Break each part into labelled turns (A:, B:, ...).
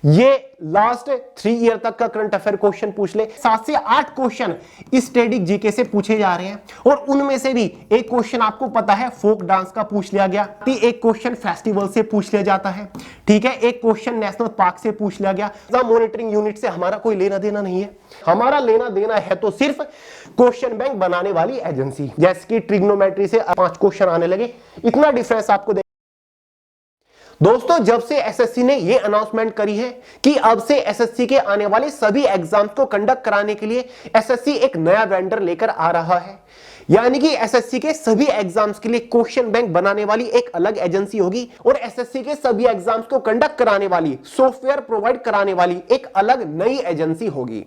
A: ये last 3 year तक का करंट अफेयर क्वेश्चन पूछ ले। 7 से 8 क्वेश्चन स्टैटिक जीके से पूछे जा रहे हैं और उनमें से भी एक क्वेश्चन आपको पता है फोक डांस का पूछ लिया गया, एक क्वेश्चन फेस्टिवल से पूछ लिया जाता है, ठीक है, एक क्वेश्चन नेशनल पार्क से पूछ लिया गया। एग्जाम मॉनिटरिंग यूनिट से हमारा कोई लेना देना नहीं है, हमारा लेना देना है तो सिर्फ क्वेश्चन बैंक बनाने वाली एजेंसी, जैसे कि ट्रिग्नोमेट्री से 5 क्वेश्चन आने लगे, इतना डिफरेंस आपको। दोस्तों जब से एसएससी ने यह अनाउंसमेंट करी है कि अब से एसएससी के आने वाले सभी एग्जाम्स को कंडक्ट कराने के लिए एसएससी एक नया वेंडर लेकर आ रहा है, यानी कि एसएससी के सभी एग्जाम्स के लिए क्वेश्चन बैंक बनाने वाली एक अलग एजेंसी होगी और एसएससी के सभी एग्जाम्स को कंडक्ट कराने वाली, सॉफ्टवेयर प्रोवाइड कराने वाली एक अलग नई एजेंसी होगी।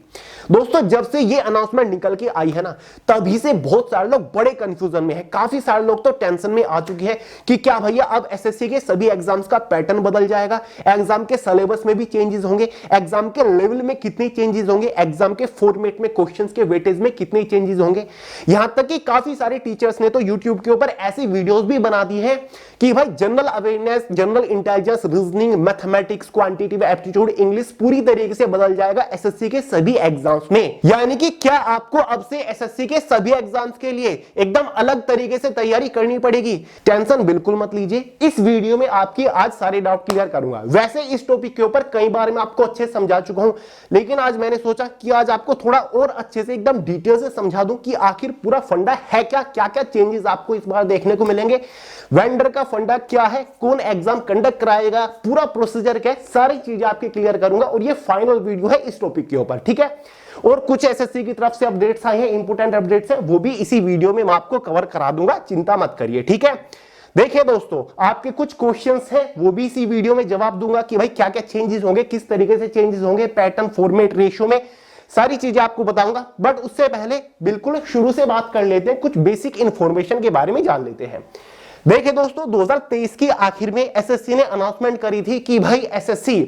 A: दोस्तों जब से ये अनाउंसमेंट निकल के आई है ना, तभी से बहुत सारे लोग बड़े कंफ्यूजन में हैं। काफी सारे लोग तो टेंशन में आ चुके हैं कि क्या भैया अब एसएससी के सभी एग्जाम्स का पैटर्न बदल जाएगा, एग्जाम के सिलेबस में भी चेंजेस होंगे, एग्जाम के लेवल में कितने चेंजेस होंगे, एग्जाम के फॉर्मेट में क्वेश्चंस के वेटेज में कितने चेंजेस होंगे। यहां तक कि काफी सारे टीचर्स ने तो YouTube के ऊपर ऐसी वीडियोस भी बना दी है कि भाई general awareness, general intelligence, reasoning, mathematics, quantitative aptitude, English पूरी तरीके से बदल जाएगा एसएससी के सभी एग्जाम्स में। यानी कि क्या आपको अब से एसएससी के सभी एग्जाम्स के लिए एकदम अलग तरीके से तैयारी करनी पड़ेगी? टेंशन बिल्कुल मत लीजिए, इस वीडियो में आपकी आज सारे डाउट क्लियर करूंगा। वैसे इस टॉपिक के ऊपर कई बार मैं आपको अच्छे से समझा चुका हूं, लेकिन आज मैंने सोचा कि आज आपको थोड़ा और अच्छे से एकदम डिटेल से समझा दूं कि आखिर पूरा फंडा है क्या, क्या क्या चेंजेस आपको इस बार देखने को मिलेंगे, वेंडर का फंडा क्या है, कौन एग्जाम कंडक्ट कराएगा, पूरा प्रोसीजर क्या है, सारी चीजें आपकी क्लियर करूंगा और ये फाइनल वीडियो है इस टॉपिक के ऊपर, ठीक है। और कुछ एसएससी की तरफ से अपडेट्स आए हैं, इंपोर्टेंट अपडेट्स हैं, वो भी इसी वीडियो में मैं आपको कवर करा दूंगा, चिंता मत करिए, ठीक है। देखिए दोस्तों, आपके कुछ क्वेश्चंस हैं वो भी इसी वीडियो में जवाब दूंगा कि भाई क्या क्या चेंजेस होंगे, किस तरीके से चेंजेस होंगे, पैटर्न, फॉर्मेट, रेशियो में सारी चीजें आपको बताऊंगा। बट उससे पहले बिल्कुल शुरू से बात कर लेते हैं, कुछ बेसिक इंफॉर्मेशन के बारे में जान लेते हैं। देखिए दोस्तों, 2023 की आखिर में एसएससी ने अनाउंसमेंट करी थी कि भाई एसएससी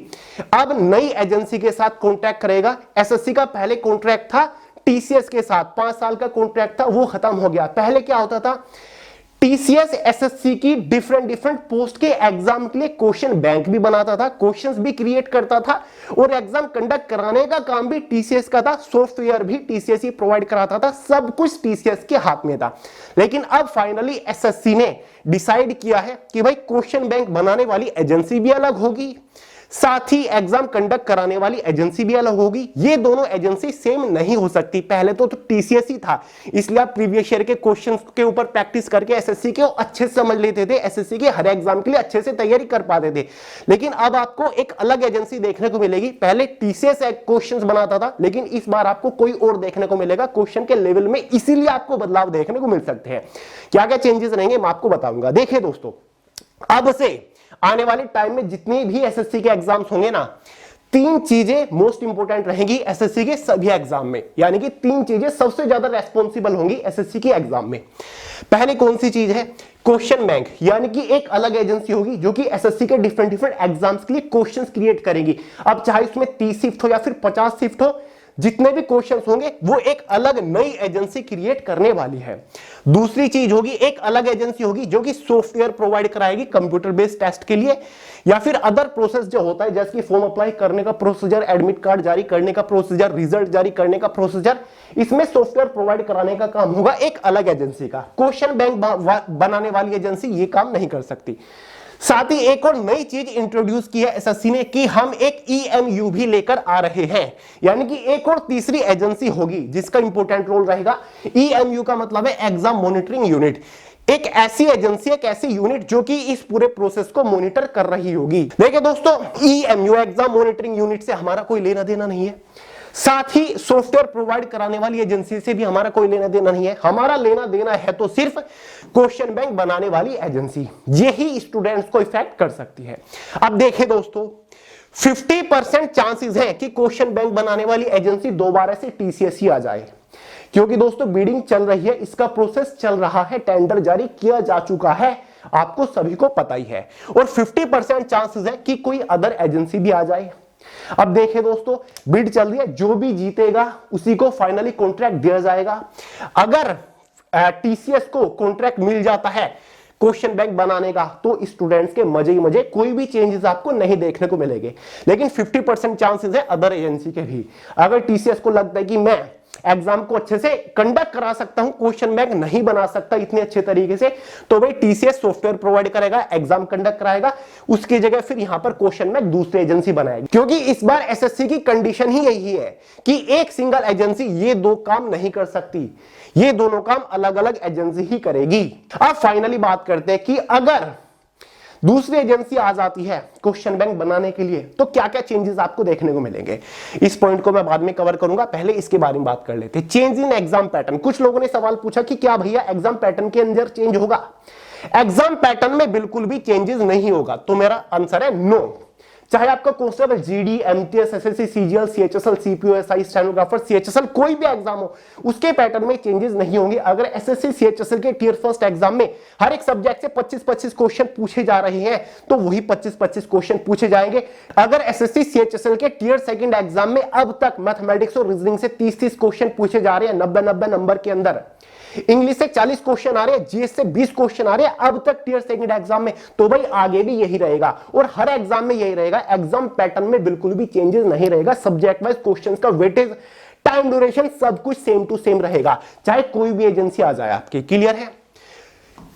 A: अब नई एजेंसी के साथ कॉन्ट्रैक्ट करेगा। एसएससी का पहले कॉन्ट्रैक्ट था टीसीएस के साथ, 5 साल का कॉन्ट्रैक्ट था, वो खत्म हो गया। पहले क्या होता था, टीसीएस एसएससी की डिफरेंट पोस्ट के एग्जाम के लिए क्वेश्चन बैंक भी बनाता था, क्वेश्चंस भी क्रिएट करता था और एग्जाम कंडक्ट कराने का काम भी टीसीएस का था, सॉफ्टवेयर भी टीसीएस ही प्रोवाइड कराता था, सब कुछ टीसीएस के हाथ में था। लेकिन अब फाइनली एसएससी ने डिसाइड किया है कि भाई क्वेश्चन बैंक बनाने वाली एजेंसी भी अलग होगी, साथ ही एग्जाम कंडक्ट कराने वाली एजेंसी भी अलग होगी। ये दोनों एजेंसी सेम नहीं हो सकती। पहले तो टीसीएस ही था, इसलिए आप प्रीवियस ईयर के क्वेश्चंस के ऊपर प्रैक्टिस करके एसएससी के अच्छे से समझ लेते थे, एसएससी के हर एग्जाम के लिए अच्छे से तैयारी कर पाते थे। लेकिन अब आपको एक अलग एजेंसी देखने को मिलेगी। पहले टीसीएस क्वेश्चंस बनाता था, लेकिन इस बार आपको कोई और देखने को मिलेगा क्वेश्चन के लेवल में, इसीलिए आपको बदलाव देखने को मिल सकते हैं। क्या क्या चेंजेस रहेंगे मैं आपको बताऊंगा। देखिए दोस्तों, अब से आने वाले टाइम में जितने भी एसएससी के एग्जाम्स होंगे ना, 3 चीजें मोस्ट इंपोर्टेंट रहेंगी एसएससी के सभी एग्जाम में, यानी कि 3 चीजें सबसे ज्यादा रेस्पॉन्सिबल होंगी एसएससी के एग्जाम में। पहली कौन सी चीज है, क्वेश्चन बैंक, यानी कि एक अलग एजेंसी होगी जो कि एसएससी के डिफरेंट एग्जाम्स के लिए क्वेश्चंस क्रिएट करेगी। अब चाहे उसमें 30 शिफ्ट हो या फिर 50 शिफ्ट हो, जितने भी क्वेश्चंस होंगे वो एक अलग नई एजेंसी क्रिएट करने वाली है। दूसरी चीज होगी, एक अलग एजेंसी होगी जो कि सॉफ्टवेयर प्रोवाइड कराएगी कंप्यूटर बेस्ड टेस्ट के लिए या फिर अदर प्रोसेस जो होता है, जैसे कि फॉर्म अप्लाई करने का प्रोसीजर, एडमिट कार्ड जारी करने का प्रोसीजर, रिजल्ट जारी करने का प्रोसीजर, इसमें सॉफ्टवेयर प्रोवाइड कराने का काम होगा एक अलग एजेंसी का। क्वेश्चन बैंक बनाने वाली एजेंसी ये काम नहीं कर सकती। साथ ही एक और नई चीज इंट्रोड्यूस की है एसएससी ने कि हम एक ईएमयू भी लेकर आ रहे हैं, यानी कि एक और तीसरी एजेंसी होगी जिसका इंपॉर्टेंट रोल रहेगा। ईएमयू का मतलब है एग्जाम मॉनिटरिंग यूनिट, एक ऐसी एजेंसी, एक ऐसी यूनिट जो कि इस पूरे प्रोसेस को मॉनिटर कर रही होगी। देखिए दोस्तों, ईएमयू एग्जाम मॉनिटरिंग यूनिट से हमारा कोई लेना देना नहीं है, साथ ही सॉफ्टवेयर प्रोवाइड कराने वाली एजेंसी से भी हमारा कोई लेना देना नहीं है। हमारा लेना देना है तो सिर्फ क्वेश्चन बैंक बनाने वाली एजेंसी, यही स्टूडेंट्स को इफेक्ट कर सकती है। अब देखिए दोस्तों, 50% चांसेस है कि क्वेश्चन बैंक बनाने वाली एजेंसी दोबारा से टीसीएस ही आ जाए, क्योंकि दोस्तों बिडिंग चल रही है, इसका प्रोसेस चल रहा है, टेंडर जारी किया जा चुका है, आपको सभी को पता ही है। और 50% चांसेस है कि कोई अदर एजेंसी भी आ जाए। अब देखिए दोस्तों, बिड चल रही है, जो भी जीतेगा उसी को फाइनली कॉन्ट्रैक्ट दिया जाएगा। अगर टीसीएस को कॉन्ट्रैक्ट मिल जाता है, क्वेश्चन बैंक बनाने का, तो स्टूडेंट्स के मजे ही मजे, कोई भी चेंजेस आपको नहीं देखने को मिलेंगे। लेकिन 50% चांसेस है अदर एजेंसी के भी। अगर टीसीएस को लगता है कि मैं एग्जाम को अच्छे से कंडक्ट करा सकता हूं, क्वेश्चन बैंक नहीं बना सकता इतने अच्छे तरीके से, तो भाई टीसीएस सॉफ्टवेयर प्रोवाइड करेगा, एग्जाम कंडक्ट कराएगा, उसकी जगह फिर यहां पर क्वेश्चन बैंक दूसरी एजेंसी बनाएगी। क्योंकि इस बार एसएससी की कंडीशन ही यही है कि एक सिंगल एजेंसी ये दो काम नहीं कर सकती, ये दोनों काम अलग अलग एजेंसी ही करेगी। अब फाइनली बात करते हैं कि अगर दूसरी एजेंसी आ जाती है क्वेश्चन बैंक बनाने के लिए, तो क्या क्या चेंजेस आपको देखने को मिलेंगे। इस पॉइंट को मैं बाद में कवर करूंगा, पहले इसके बारे में बात कर लेते हैं। Change in exam pattern. कुछ लोगों ने सवाल पूछा कि क्या भैया एग्जाम पैटर्न के अंदर चेंज होगा। एग्जाम पैटर्न में बिल्कुल भी चेंजेस नहीं होगा, तो मेरा आंसर है नो। चाहे आपका constable, GD, MTS, SSC, CGL, CHSL, CPO SI, stenographer, CHSL, कोई भी एग्जाम हो, उसके पैटर्न में चेंजेस नहीं होंगे। अगर एसएससी सीएचएसएल के टियर फर्स्ट एग्जाम में हर एक सब्जेक्ट से 25-25 क्वेश्चन पूछे जा रहे हैं, तो वही 25-25 क्वेश्चन पूछे जाएंगे। अगर एसएससी सीएचएसएल के टियर सेकंड एग्जाम में अब तक मैथमेटिक्स और रीजनिंग से 30-30 क्वेश्चन पूछे जा रहे हैं 90-90 नंबर के अंदर, इंग्लिश से 40 क्वेश्चन आ रहे हैं, जीएस से 20 क्वेश्चन आ रहे हैं अब तक टियर सेकंड एग्जाम में, तो भाई आगे भी यही रहेगा और हर एग्जाम में यही रहेगा। एग्जाम पैटर्न में बिल्कुल भी चेंजेस नहीं रहेगा। सब्जेक्ट वाइज क्वेश्चंस का वेटेज, टाइम ड्यूरेशन सब कुछ सेम टू सेम रहेगा, चाहे कोई भी एजेंसी आ जाए आपके। क्लियर है।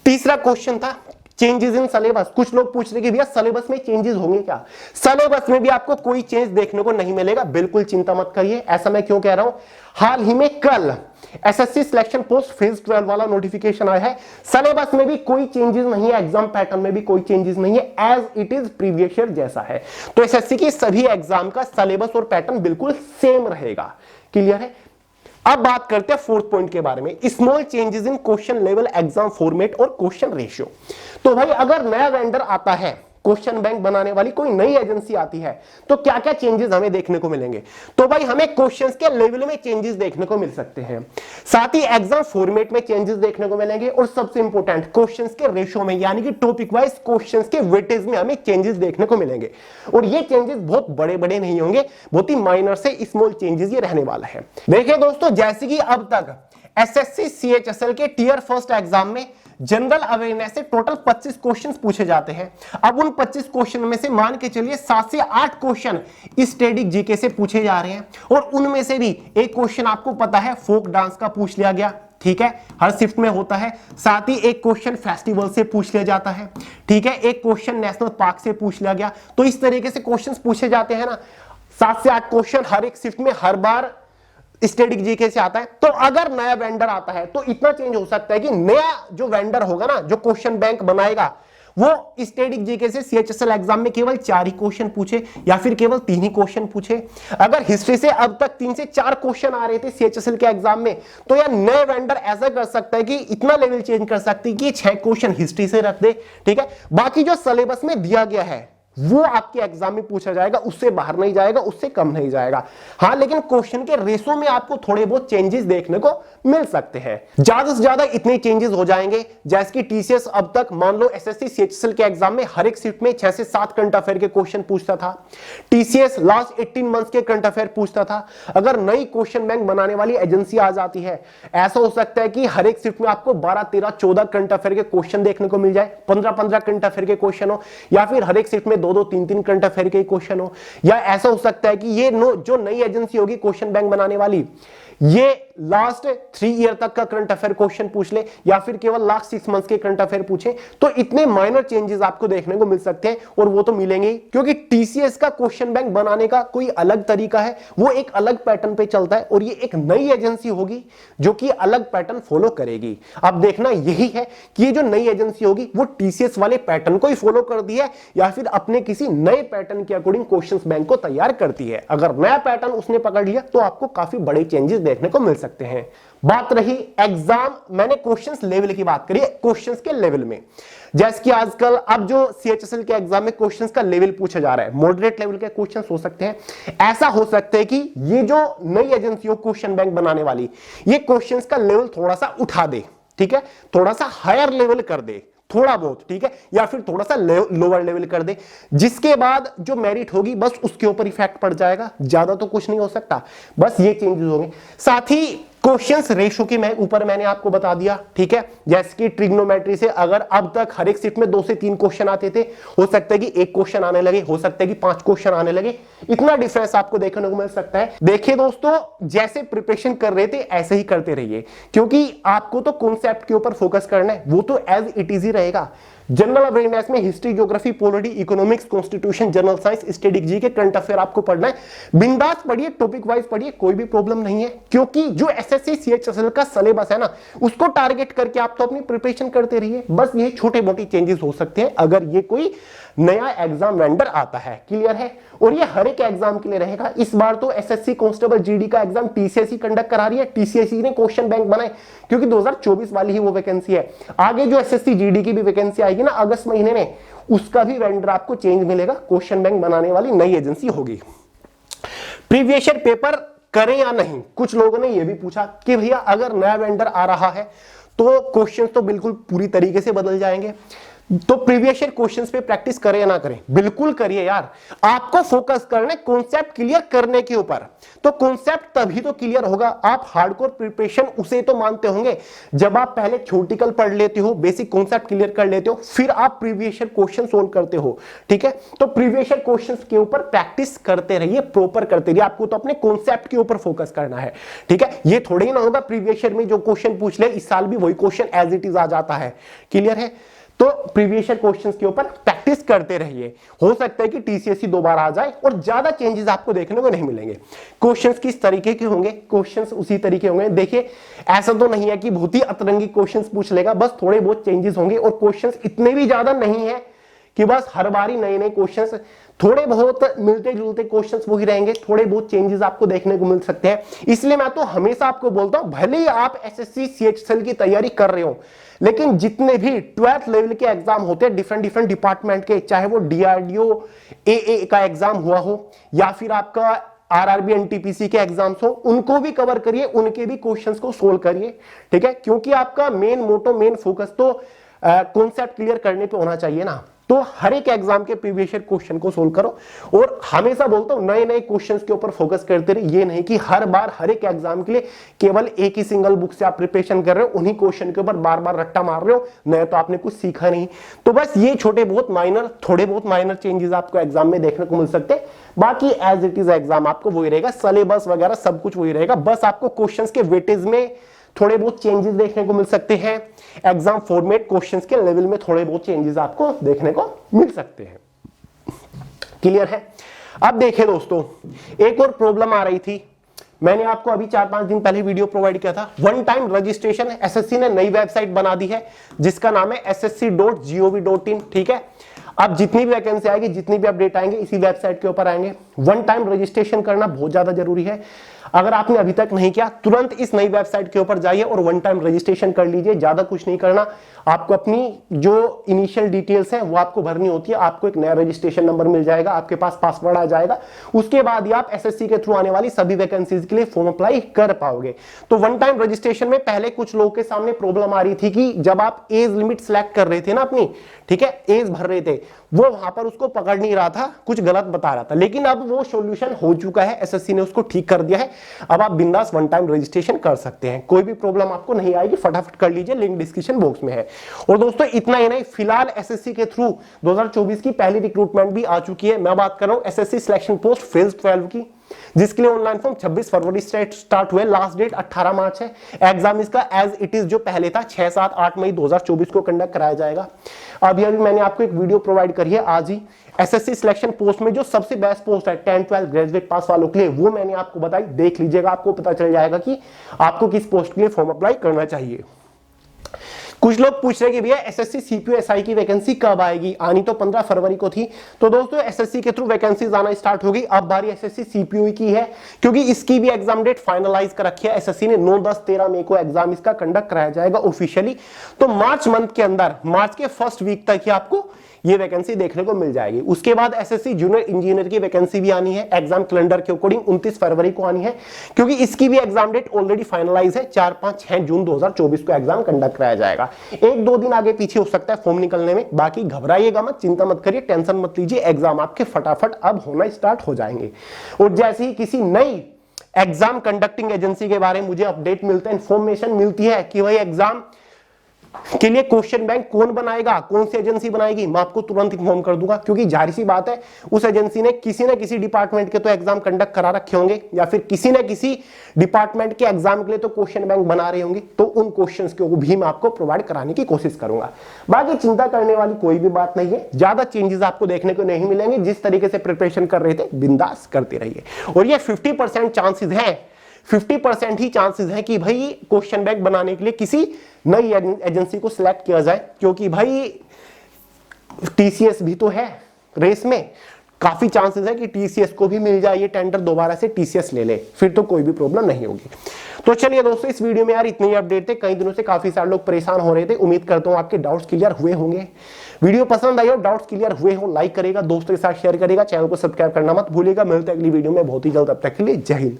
A: तीसरा क्वेश्चन था चेंजेस इन सिलेबस। कुछ लोग पूछ रहे कि भैया सिलेबस में चेंजेस होंगे क्या। सिलेबस में भी आपको कोई चेंज देखने को नहीं मिलेगा, बिल्कुल चिंता मत करिए। ऐसा मैं क्यों कह रहा हूं, हाल ही में कल एसएससी सिलेक्शन पोस्ट फेज 12 वाला नोटिफिकेशन आया है। सिलेबस में भी कोई चेंजेस नहीं है, एग्जाम पैटर्न में भी कोई चेंजेस नहीं है, as it is previous year जैसा है। तो एसएससी की सभी एग्जाम का सिलेबस और पैटर्न बिल्कुल सेम रहेगा। क्लियर है। अब बात करते हैं फोर्थ पॉइंट के बारे में, small changes in question level, exam format और क्वेश्चन रेशियो। तो भाई अगर नया वेंडर आता है, क्वेश्चन बैंक बनाने वाली कोई नई एजेंसी आती है, तो क्या क्या चेंजेस हमें देखने को मिलेंगे। तो भाई हमें क्वेश्चंस के लेवल में चेंजेस देखने को मिल सकते हैं, साथ ही एग्जाम फॉर्मेट में चेंजेस देखने को मिलेंगे, और सबसे इंपॉर्टेंट क्वेश्चंस के रेशियो में, यानी कि टॉपिक वाइज क्वेश्चंस के वेटेज में हमें चेंजेस देखने को मिलेंगे। और ये चेंजेस बहुत बड़े बड़े नहीं होंगे, बहुत ही माइनर से स्मॉल चेंजेस ये रहने वाला है। देखिए दोस्तों, जैसे कि अब तक एसएससी सीएचएसएल के टियर फर्स्ट एग्जाम में जनरल अवेयरनेस से टोटल 25 क्वेश्चंस पूछे जाते हैं। अब उन 25 क्वेश्चन में से मान के चलिए 7 से 8 क्वेश्चन स्टैटिक जीके से पूछे जा रहे हैं, और उनमें से भी एक क्वेश्चन आपको पता है फोक डांस का पूछ लिया गया, ठीक है, हर शिफ्ट में होता है। साथ ही एक क्वेश्चन फेस्टिवल से पूछ लिया जाता है, ठीक है, एक क्वेश्चन नेशनल पार्क से पूछ लिया गया। तो इस तरीके से क्वेश्चन पूछे जाते हैं ना, 7 से 8 क्वेश्चन हर एक शिफ्ट में, हर बार स्टैटिक जीके से आता है। तो अगर नया वेंडर आता है तो इतना चेंज हो सकता है कि नया जो वेंडर होगा ना, जो क्वेश्चन बैंक बनाएगा, वो स्टैटिक जीके से सीएचएसएल एग्जाम में केवल 4 ही क्वेश्चन पूछे, या फिर केवल 3 ही क्वेश्चन पूछे। अगर हिस्ट्री से अब तक 3 से 4 क्वेश्चन आ रहे थे सीएचएसएल के एग्जाम में, तो यार नए वेंडर ऐसा कर सकता है कि इतना लेवल चेंज कर सकती है कि 6 क्वेश्चन हिस्ट्री से रख दे, ठीक है। बाकी जो सिलेबस में दिया गया है वो आपके एग्जाम में पूछा जाएगा, उससे बाहर नहीं जाएगा, उससे कम नहीं जाएगा। हाँ, लेकिन क्वेश्चन के रेशो में आपको थोड़े बहुत चेंजेस देखने को मिल सकते हैं। ज्यादा से ज्यादा इतने चेंजेस हो जाएंगे जैसे कि टीसीएस अब तक मान लो एसएससी सीएचएसएल के एग्जाम में हर एक शिफ्ट में 6 से 7 करंट अफेयर के क्वेश्चन पूछता था। टीसीएस लास्ट 18 मंथ्स के करंट अफेयर पूछता था। अगर नई क्वेश्चन बैंक बनाने वाली एजेंसी आ जाती है, ऐसा हो सकता है कि हर एक शिफ्ट में आपको 12, 13, 14 करंट अफेयर के क्वेश्चन देखने को मिल जाए, 15-15 करंट अफेयर के क्वेश्चन हो, या फिर हर एक शिफ्ट में 2-2, 3-3 करंट अफेयर के क्वेश्चन हो। या ऐसा हो सकता है कि ये जो नई एजेंसी होगी क्वेश्चन बैंक बनाने वाली, ये लास्ट 3 ईयर तक का करंट अफेयर क्वेश्चन पूछ ले, या फिर केवल लास्ट 6 मंथ्स के करंट अफेयर पूछे। तो इतने माइनर चेंजेस आपको देखने को मिल सकते हैं, और वो तो मिलेंगे ही, क्योंकि टीसीएस का क्वेश्चन बैंक बनाने का कोई अलग तरीका है, वो एक अलग पैटर्न पे चलता है, और ये एक नई एजेंसी होगी जो कि अलग पैटर्न फॉलो करेगी। अब देखना यही है कि ये जो नई एजेंसी होगी वो टीसीएस वाले पैटर्न को ही फॉलो करती है, या फिर अपने किसी नए पैटर्न के अकॉर्डिंग क्वेश्चन बैंक को तैयार करती है। अगर नया पैटर्न उसने पकड़ लिया तो आपको काफी बड़े चेंजेस देखने को मिल सकते हैं। बात रही एग्जाम, मैंने क्वेश्चंस लेवल की बात करी, क्वेश्चंस के लेवल में, जैसे कि आजकल अब जो सीएचएसएल के एग्जाम में क्वेश्चंस का लेवल पूछा जा रहा है, मॉडरेट लेवल के क्वेश्चंस हो सकते हैं। ऐसा हो सकता है कि ये जो नई एजेंसी हो क्वेश्चन बैंक बनाने वाली, ये क्वेश्चंस का लेवल थोड़ा सा उठा दे, ठीक है, थोड़ा सा हायर लेवल कर दे, थोड़ा बहुत, ठीक है, या फिर थोड़ा सा लोअर लेवल कर दे, जिसके बाद जो मेरिट होगी बस उसके ऊपर इफेक्ट पड़ जाएगा, ज्यादा तो कुछ नहीं हो सकता, बस ये चेंजेस होंगे। साथ ही क्वेश्चंस रेशो की मैं ऊपर मैंने आपको बता दिया, ठीक है। जैसे कि ट्रिग्नोमेट्री से अगर अब तक हर एक शिफ्ट में 2 से 3 क्वेश्चन आते थे, हो सकता है कि 1 क्वेश्चन आने लगे, हो सकता है कि 5 क्वेश्चन आने लगे, इतना डिफरेंस आपको देखने को मिल सकता है। देखिए दोस्तों, जैसे प्रिपरेशन कर रहे थे ऐसे ही करते रहिए, क्योंकि आपको तो कॉन्सेप्ट के ऊपर फोकस करना है, वो तो एज इट इज ही रहेगा। जनरल अवेयरनेस में history, geography, polity, economics, constitution, general science, static G के करंट अफेयर आपको पढ़ना है। बिंदास पढ़िए, टॉपिक वाइज पढ़िए, कोई भी प्रॉब्लम नहीं है, क्योंकि जो एसएससी सीएचएसएल का सिलेबस है ना, उसको टारगेट करके आप तो अपनी प्रिपरेशन करते रहिए। बस ये छोटे मोटे चेंजेस हो सकते हैं अगर ये कोई नया एग्जाम वेंडर आता है। क्लियर है? और ये हर एक एग्जाम के लिए रहेगा। इस बार तो एसएससी कांस्टेबल जीडी का एग्जाम टीसीएसई कंडक्ट करा रही है। टीसीएसई ने क्वेश्चन बैंक बनाए, क्योंकि 2024 वाली ही वो वैकेंसी है। आगे जो एसएससी जीडी की भी वैकेंसी आएगी ना अगस्त महीने में, उसका भी वेंडर आपको चेंज मिलेगा। क्वेश्चन बैंक बनाने वाली नई एजेंसी होगी। प्रीवियस ईयर पेपर करें या नहीं, कुछ लोगों ने यह भी पूछा कि भैया अगर नया वेंडर आ रहा है तो क्वेश्चन तो बिल्कुल पूरी तरीके से बदल जाएंगे, तो प्रीवियस ईयर क्वेश्चंस पे प्रैक्टिस करें या ना करें? बिल्कुल करिए यार। आपको फोकस करना है कॉन्सेप्ट क्लियर करने के ऊपर, तो कॉन्सेप्ट तभी तो क्लियर होगा। आप हार्डकोर प्रिपरेशन उसे तो मानते होंगे जब आप पहले थ्योरेटिकल पढ़ लेते हो, बेसिक कॉन्सेप्ट क्लियर कर लेते हो, फिर आप प्रीवियस ईयर क्वेश्चन सोल्व करते हो, ठीक है। तो प्रीवियस ईयर क्वेश्चंस के ऊपर प्रैक्टिस करते रहिए, प्रॉपर करते रहिए। आपको तो अपने कॉन्सेप्ट के ऊपर फोकस करना है, ठीक है। ये थोड़ी ना होगा प्रीवियस ईयर में जो क्वेश्चन पूछ ले इस साल भी वही क्वेश्चन एज इट इज आ जाता है। क्लियर है? तो प्रीवियस ईयर क्वेश्चंस के ऊपर प्रैक्टिस करते रहिए। हो सकता है कि टीसीएससी दोबारा आ जाए और ज्यादा चेंजेस आपको देखने को नहीं मिलेंगे। क्वेश्चंस किस तरीके के होंगे, क्वेश्चंस उसी तरीके होंगे। देखिए, ऐसा तो नहीं है कि बहुत ही अतरंगी क्वेश्चंस पूछ लेगा, बस थोड़े बहुत चेंजेस होंगे। और क्वेश्चंस इतने भी ज्यादा नहीं है कि बस हर बारी नए नए क्वेश्चंस, थोड़े बहुत मिलते जुलते क्वेश्चंस वही रहेंगे, थोड़े बहुत चेंजेस आपको देखने को मिल सकते हैं। इसलिए मैं तो हमेशा आपको बोलता हूं, भले ही आप एसएससी सीएचएसएल की तैयारी कर रहे हो, लेकिन जितने भी 12th लेवल के एग्जाम होते हैं डिफरेंट डिपार्टमेंट के, चाहे वो डीआरडीओ एए का एग्जाम हुआ हो या फिर आपका आरआरबी एनटीपीसी के एग्जाम्स हो, उनको भी कवर करिए, उनके भी क्वेश्चंस को सोल्व करिए, ठीक है। क्योंकि आपका मेन मोटो, मेन फोकस तो कॉन्सेप्ट क्लियर करने पे होना चाहिए ना। तो हर एक एग्जाम के प्रीवियस ईयर क्वेश्चन को सोल्व करो। और हमेशा बोलता हूं नए नए क्वेश्चंस के ऊपर फोकस करते रहिए। ये नहीं कि हर बार हर एक एग्जाम के लिए केवल एक ही सिंगल बुक से आप प्रिपरेशन कर रहे हो, उन्हीं क्वेश्चन के ऊपर बार बार रट्टा मार रहे हो, नया तो आपने कुछ सीखा नहीं। तो बस ये छोटे बहुत माइनर, थोड़े बहुत माइनर चेंजेस आपको एग्जाम में देखने को मिल सकते हैं। बाकी एज इट इज एग्जाम आपको वही रहेगा, सिलेबस वगैरह सब कुछ वही रहेगा। बस आपको क्वेश्चंस के वेटेज में थोड़े बहुत चेंजेस देखने को मिल सकते हैं। एग्जाम फॉर्मेट, क्वेश्चंस के लेवल में थोड़े बहुत चेंजेस आपको देखने को मिल सकते हैं। क्लियर है? अब देखिए दोस्तों, एक और प्रॉब्लम आ रही थी, मैंने आपको अभी 4-5 दिन पहले वीडियो प्रोवाइड किया था। वन टाइम रजिस्ट्रेशन एसएससी ने नई वेबसाइट बना दी है जिसका नाम है ssc.gov.in, ठीक है। अब जितनी भी वैकेंसी आएगी, जितनी भी अपडेट आएंगे, इसी वेबसाइट के ऊपर आएंगे। वन टाइम रजिस्ट्रेशन करना बहुत ज्यादा जरूरी है। अगर आपने अभी तक नहीं किया, तुरंत इस नई वेबसाइट के ऊपर जाइए और वन टाइम रजिस्ट्रेशन कर लीजिए। ज्यादा कुछ नहीं करना, आपको अपनी जो इनिशियल डिटेल्स हैं वो आपको भरनी होती है। आपको एक नया रजिस्ट्रेशन नंबर मिल जाएगा, आपके पास पासवर्ड आ जाएगा, उसके बाद ही आप एसएससी के थ्रू आने वाली सभी वैकेंसीज के लिए फॉर्म अप्लाई कर पाओगे। तो वन टाइम रजिस्ट्रेशन में पहले कुछ लोगों के सामने प्रॉब्लम आ रही थी कि जब आप एज लिमिट सिलेक्ट कर रहे थे ना अपनी, ठीक है, एज भर रहे थे, वो वहां पर उसको पकड़ नहीं रहा था, कुछ गलत बता रहा था। लेकिन अब वो सॉल्यूशन हो चुका है, एसएससी ने उसको ठीक कर दिया है। अब आप बिंदास वन टाइम रजिस्ट्रेशन कर सकते हैं, कोई भी प्रॉब्लम आपको नहीं आएगी। फटाफट कर लीजिए, लिंक डिस्क्रिप्शन बॉक्स में है। और दोस्तों इतना ही नहीं, फिलहाल एसएससी के थ्रू 2024 की पहली रिक्रूटमेंट भी आ चुकी है। मैं बात कर रहा हूं एसएससी सिलेक्शन पोस्ट फेज 12 की, जिसके लिए ऑनलाइन फॉर्म 26 फरवरी स्टार्ट हुए, लास्ट डेट 18 मार्च है। एग्जाम इसका एज इट इज जो पहले था 6, 7, 8 मई 2024 को कंडक्ट कराया जाएगा। अभी मैंने आपको एक वीडियो प्रोवाइड करी है आज ही, एसएससी सिलेक्शन पोस्ट में जो सबसे बेस्ट पोस्ट है 10, 12 ग्रेजुएट पास वालों के लिए, वो मैंने आपको बताई, देख लीजिएगा, आपको पता चल जाएगा कि आपको किस पोस्ट के लिए फॉर्म अप्लाई करना चाहिए। कुछ लोग पूछ रहे हैं कि भैया एसएससी सीपीयू एसआई की वैकेंसी कब आएगी? आनी तो 15 फरवरी को थी। तो दोस्तों एसएससी के थ्रू वैकेंसीज आना स्टार्ट हो गई। अब बारी एसएससी सीपीयू की है, क्योंकि इसकी भी एग्जाम डेट फाइनलाइज कर रखी है एसएससी ने। 9, 10, 13 मई को एग्जाम इसका कंडक्ट कराया जाएगा ऑफिशियली। तो मार्च मंथ के अंदर, मार्च के फर्स्ट वीक तक ही आपको ये वैकेंसी देखने को मिल जाएगी। उसके बाद एसएससी जूनियर इंजीनियर की वैकेंसी भी आनी है, एग्जाम कैलेंडर के अकॉर्डिंग 29 फरवरी को आनी है, क्योंकि इसकी भी एग्जाम डेट ऑलरेडी फाइनलाइज है। 4, 5, 6 जून 2024 को एग्जाम कंडक्ट कराया जाएगा। 1-2 दिन आगे पीछे हो सकता है फॉर्म निकलने में, बाकी घबराइएगा मत, चिंता मत करिए, टेंशन मत लीजिए, एग्जाम आपके फटाफट अब होना स्टार्ट हो जाएंगे। और जैसे ही किसी नई एग्जाम कंडक्टिंग एजेंसी के बारे में मुझे अपडेट मिलता है, इंफॉर्मेशन मिलती है कि भाई एग्जाम के लिए क्वेश्चन बैंक कौन बनाएगा, कौन सी एजेंसी बनाएगी, मैं आपको तुरंत इन्फॉर्म कर दूंगा, क्योंकि जाहिर सी बात है उस एजेंसी ने किसी न किसी डिपार्टमेंट के तो एग्जाम कंडक्ट करा रखे होंगे, या फिर किसी न किसी डिपार्टमेंट के एग्जाम के लिए तो क्वेश्चन बैंक बना रहे होंगे, तो उन क्वेश्चंस को भी मैं आपको प्रोवाइड कराने की कोशिश करूंगा। बाकी चिंता करने वाली कोई भी बात नहीं है, ज्यादा चेंजेस आपको देखने को नहीं मिलेंगे, जिस तरीके से प्रिपरेशन कर रहे थे बिंदास करते रहिए। और ये 50% चांसेस है, 50% ही चांसेस है कि भाई क्वेश्चन बैंक बनाने के लिए किसी नई एजेंसी को सिलेक्ट किया जाए, क्योंकि भाई टीसीएस भी तो है रेस में, काफी चांसेस है कि टीसीएस को भी मिल जाए ये टेंडर, दोबारा से टीसीएस ले ले, फिर तो कोई भी प्रॉब्लम नहीं होगी। तो चलिए दोस्तों, इस वीडियो में यार इतने ही अपडेट थे, कई दिनों से काफी सारे लोग परेशान हो रहे थे, उम्मीद करता हूं आपके डाउट्स क्लियर हुए होंगे। वीडियो पसंद आई हो, डाउट्स क्लियर हुए हो, लाइक करेगा, दोस्तों के साथ शेयर करेगा, चैनल को सब्सक्राइब करना मत भूलिएगा। मिलते हैं अगली वीडियो में बहुत ही जल्द, तब तक के लिए जय हिंद।